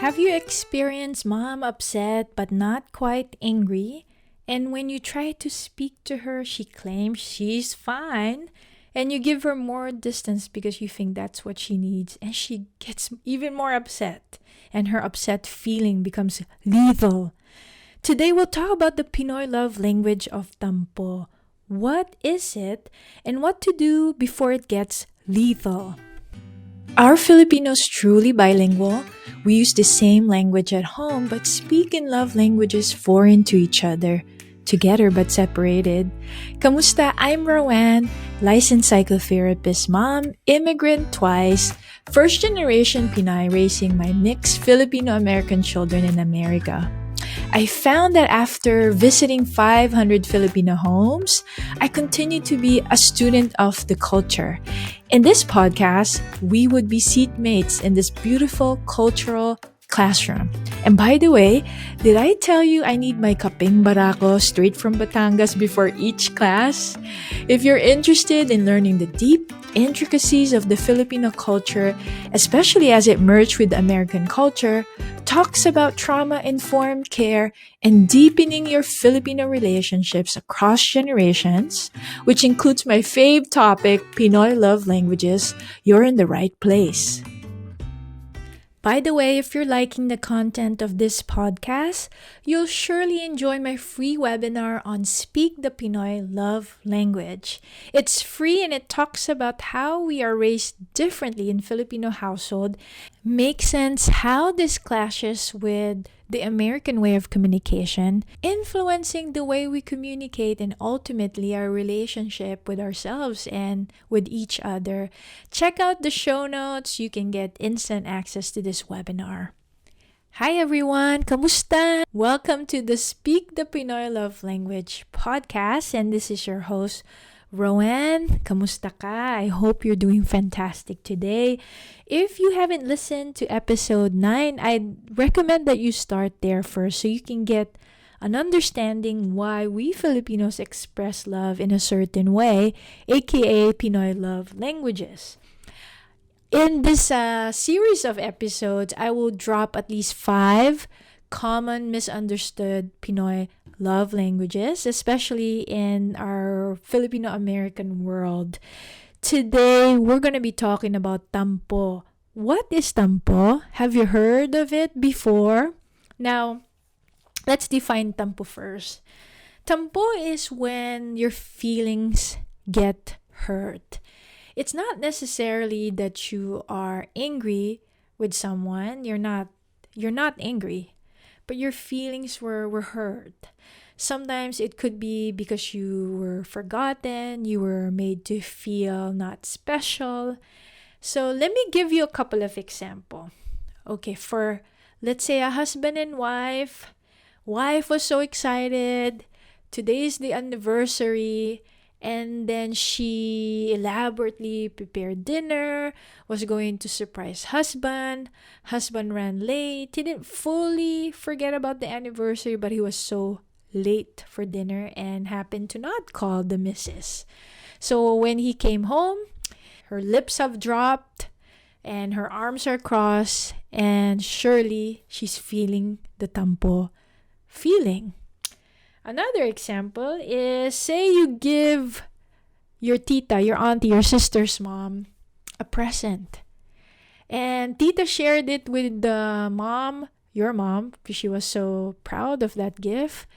Have you experienced mom upset but not quite angry? And when you try to speak to her, she claims she's fine. And you give her more distance because you think that's what she needs. And she gets even more upset. And her upset feeling becomes lethal. Today we'll talk about the Pinoy love language of Tampo. What is it? And what to do before it gets lethal? Are Filipinos truly bilingual? We use the same language at home but speak in love languages foreign to each other, together but separated. Kamusta? I'm Rowan, licensed psychotherapist mom, immigrant twice, first generation Pinoy raising my mixed Filipino-American children in America. I found that after visiting 500 Filipino homes, I continue to be a student of the culture. In this podcast, we would be seatmates in this beautiful cultural classroom. And by the way, did I tell you I need my kapeng barako straight from Batangas before each class? If you're interested in learning the deep intricacies of the Filipino culture, especially as it merged with American culture, talks about trauma-informed care and deepening your Filipino relationships across generations, which includes my fave topic, Pinoy love languages, you're in the right place. By the way, if you're liking the content of this podcast, you'll surely enjoy my free webinar on Speak the Pinoy Love Language. It's free and it talks about how we are raised differently in Filipino household, makes sense how this clashes with the American way of communication, influencing the way we communicate and ultimately our relationship with ourselves and with each other. Check out the show notes. You can get instant access to this webinar. Hi everyone! Kamusta? Welcome to the Speak the Pinoy Love Language podcast, and this is your host, Rowan. Kamusta ka? I hope you're doing fantastic today. If you haven't listened to episode 9, I'd recommend that you start there first so you can get an understanding why we Filipinos express love in a certain way, aka Pinoy love languages. In this series of episodes, I will drop at least 5 common misunderstood Pinoy love languages, especially in our Filipino-American world. Today, we're going to be talking about Tampo. What is Tampo? Have you heard of it before? Now, let's define Tampo first. Tampo is when your feelings get hurt. It's not necessarily that you are angry with someone. You're not angry, but your feelings were hurt. Sometimes it could be because you were forgotten, you were made to feel not special. So let me give you a couple of examples. Okay, for let's say a husband and wife. Wife was so excited. Today is the anniversary. And then she elaborately prepared dinner, was going to surprise husband. Husband ran late. He didn't fully forget about the anniversary, but he was so late for dinner and happened to not call the missus. So when he came home, her lips have dropped and her arms are crossed, and surely she's feeling the tampo feeling. Another example is, say you give your tita, your auntie, your sister's mom a present. And tita shared it with the mom, your mom, because she was so proud of that gift.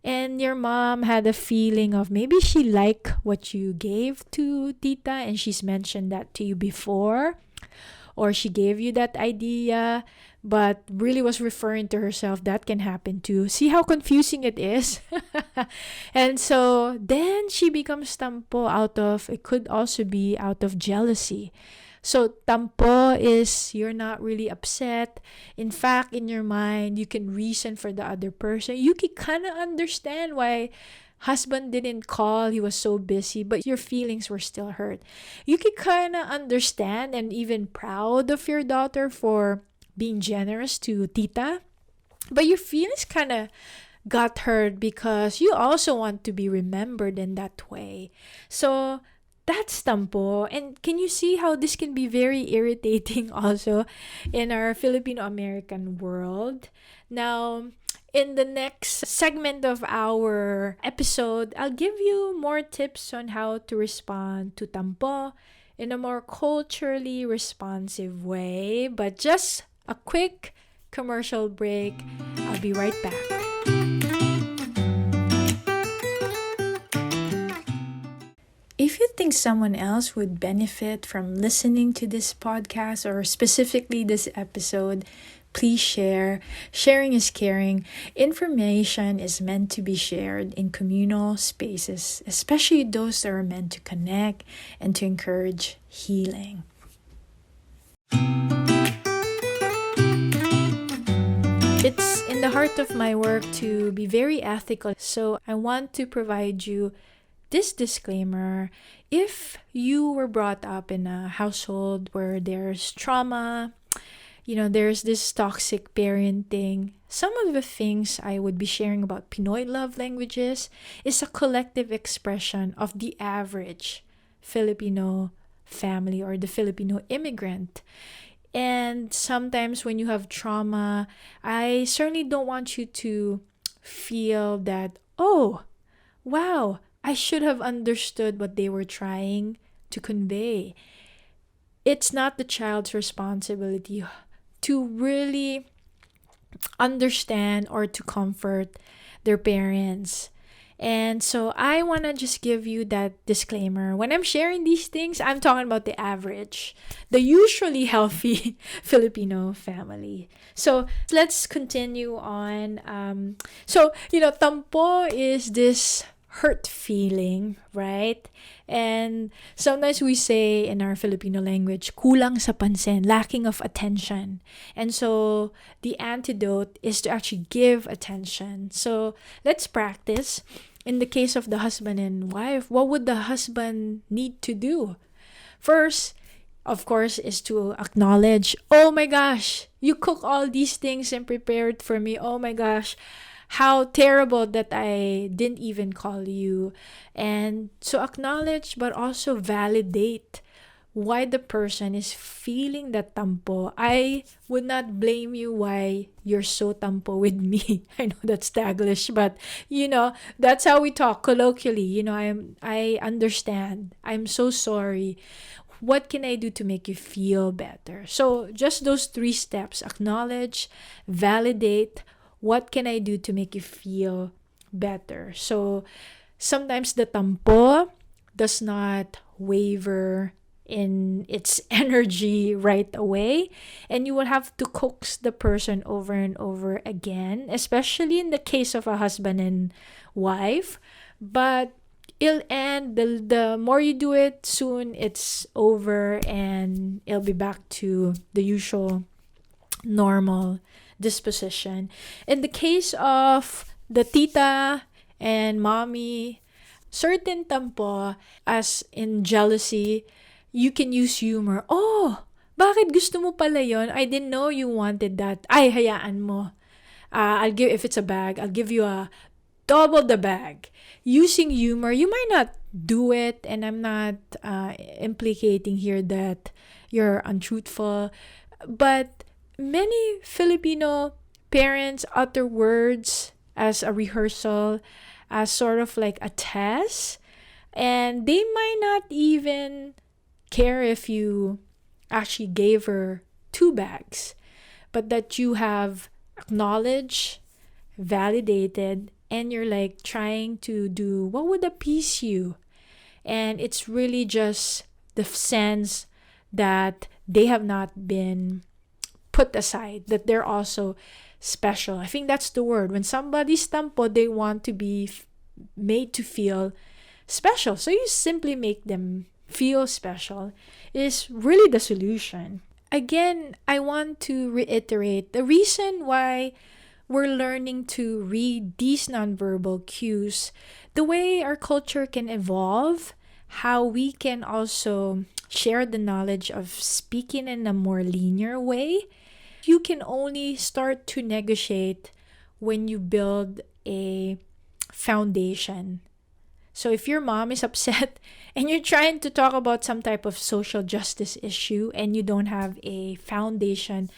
And your mom had a feeling of maybe she liked what you gave to tita and she's mentioned that to you before. Or she gave you that idea but really was referring to herself. That can happen too. See how confusing it is? And so then she becomes tampo it could also be out of jealousy. So tampo is you're not really upset. In fact, in your mind, you can reason for the other person. You can kind of understand why husband didn't call, he was so busy, but your feelings were still hurt. You can kind of understand and even proud of your daughter for being generous to tita, but your feelings kind of got hurt because you also want to be remembered in that way. So That's tampo. And can you see how this can be very irritating also in our Filipino American world? Now, in the next segment of our episode, I'll give you more tips on how to respond to tampo in a more culturally responsive way. But just a quick commercial break. I'll be right back. If you think someone else would benefit from listening to this podcast or specifically this episode, please share. Sharing is caring. Information is meant to be shared in communal spaces, especially those that are meant to connect and to encourage healing. It's in the heart of my work to be very ethical, so I want to provide you this disclaimer. If you were brought up in a household where there's trauma, there's this toxic parenting, some of the things I would be sharing about Pinoy love languages is a collective expression of the average Filipino family or the Filipino immigrant. And sometimes when you have trauma, I certainly don't want you to feel that, oh, wow, I should have understood what they were trying to convey. It's not the child's responsibility to really understand or to comfort their parents. And so I want to just give you that disclaimer. When I'm sharing these things, I'm talking about the average, the usually healthy Filipino family. So let's continue on. Tampo is this hurt feeling, right? And sometimes we say in our Filipino language, kulang sa pansin, lacking of attention. And so the antidote is to actually give attention. So let's practice. In the case of the husband and wife, what would the husband need to do? First, of course, is to acknowledge, oh my gosh, you cook all these things and prepared for me. Oh my gosh, how terrible that I didn't even call you. And so acknowledge, but also validate why the person is feeling that tampo. I would not blame you why you're so tampo with me. I know that's Taglish, but that's how we talk colloquially. I understand. I'm so sorry. What can I do to make you feel better? So just those 3 steps: acknowledge, validate, what can I do to make you feel better? So sometimes the tampo does not waver in its energy right away, and you will have to coax the person over and over again, especially in the case of a husband and wife. But it'll end. The more you do it, soon it's over and it'll be back to the usual normal disposition. In the case of the tita and mommy, certain tampo, as in jealousy, you can use humor. Oh, bakit gusto mo pala yon? I didn't know you wanted that. Ay, hayaan mo. If it's a bag, I'll give you a double the bag. Using humor, you might not do it, and I'm not implicating here that you're untruthful, but many Filipino parents utter words as a rehearsal, as sort of like a test, and they might not even care if you actually gave her 2 bags, but that you have acknowledged, validated, and you're like trying to do what would appease you. And it's really just the sense that they have not been put aside, that they're also special. I think that's the word. When somebody's tampo, they want to be made to feel special. So you simply make them feel special is really the solution. Again, I want to reiterate the reason why we're learning to read these nonverbal cues, the way our culture can evolve, how we can also share the knowledge of speaking in a more linear way. You can only start to negotiate when you build a foundation. So if your mom is upset and you're trying to talk about some type of social justice issue and you don't have a foundation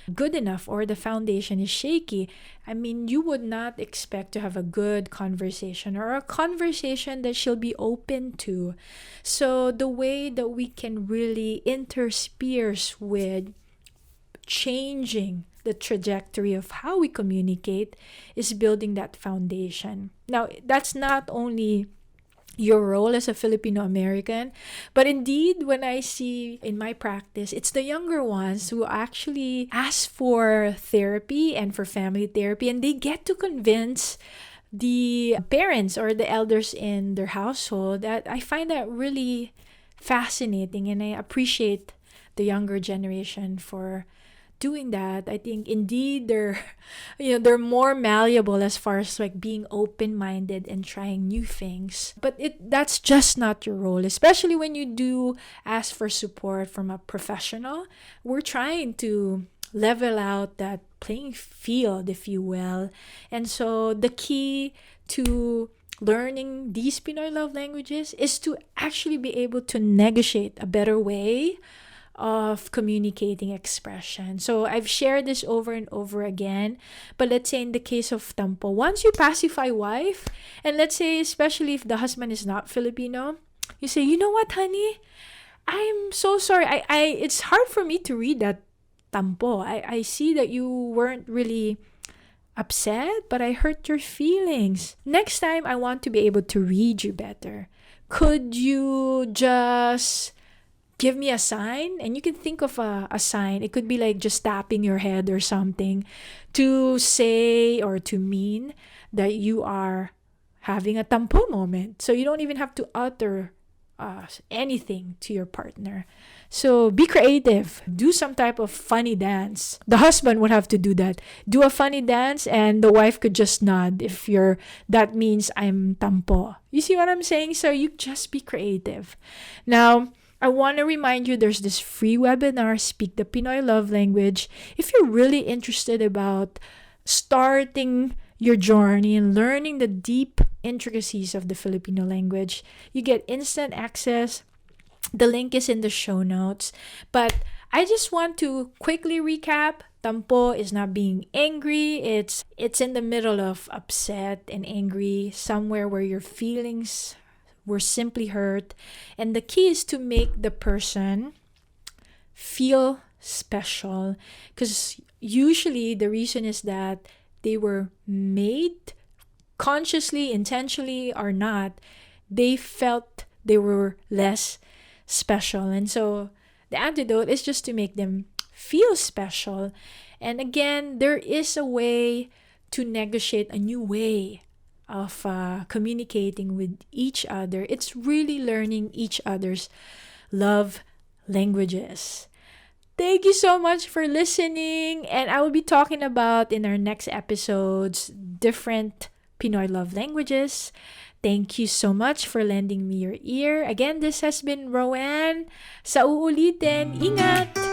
good enough, or the foundation is shaky, I mean, you would not expect to have a good conversation, or a conversation that she'll be open to. So the way that we can really intersperse with changing the trajectory of how we communicate is building that foundation. Now, that's not only your role as a Filipino American, but indeed, when I see in my practice, it's the younger ones who actually ask for therapy and for family therapy, and they get to convince the parents or the elders in their household. That I find that really fascinating, and I appreciate the younger generation for doing that. I think indeed they're more malleable as far as like being open-minded and trying new things. But that's just not your role, especially when you do ask for support from a professional. We're trying to level out that playing field, if you will. And so the key to learning these Pinoy love languages is to actually be able to negotiate a better way of communicating expression. So I've shared this over and over again, but let's say in the case of Tampo, once you pacify wife, and let's say especially if the husband is not Filipino, you say, you know what, honey, I'm so sorry. I it's hard for me to read that Tampo. I see that you weren't really upset, but I hurt your feelings. Next time, I want to be able to read you better. Could you just give me a sign? And you can think of a sign. It could be like just tapping your head or something to say or to mean that you are having a tampo moment. So you don't even have to utter anything to your partner. So be creative. Do some type of funny dance. The husband would have to do that. Do a funny dance, and the wife could just nod if that means I'm tampo. You see what I'm saying? So you just be creative. Now, I want to remind you there's this free webinar, Speak the Pinoy Love Language. If you're really interested about starting your journey and learning the deep intricacies of the Filipino language, you get instant access. The link is in the show notes. But I just want to quickly recap. Tampo is not being angry. It's in the middle of upset and angry, somewhere where your feelings were simply hurt. And the key is to make the person feel special, because usually the reason is that they were made, consciously, intentionally or not, they felt they were less special. And so the antidote is just to make them feel special. And again, there is a way to negotiate a new way of communicating with each other. It's really learning each other's love languages. Thank you so much for listening, and I will be talking about in our next episodes different Pinoy love languages. Thank you so much for lending me your ear. Again, this has been Roanne. Sa uulitin, ingat!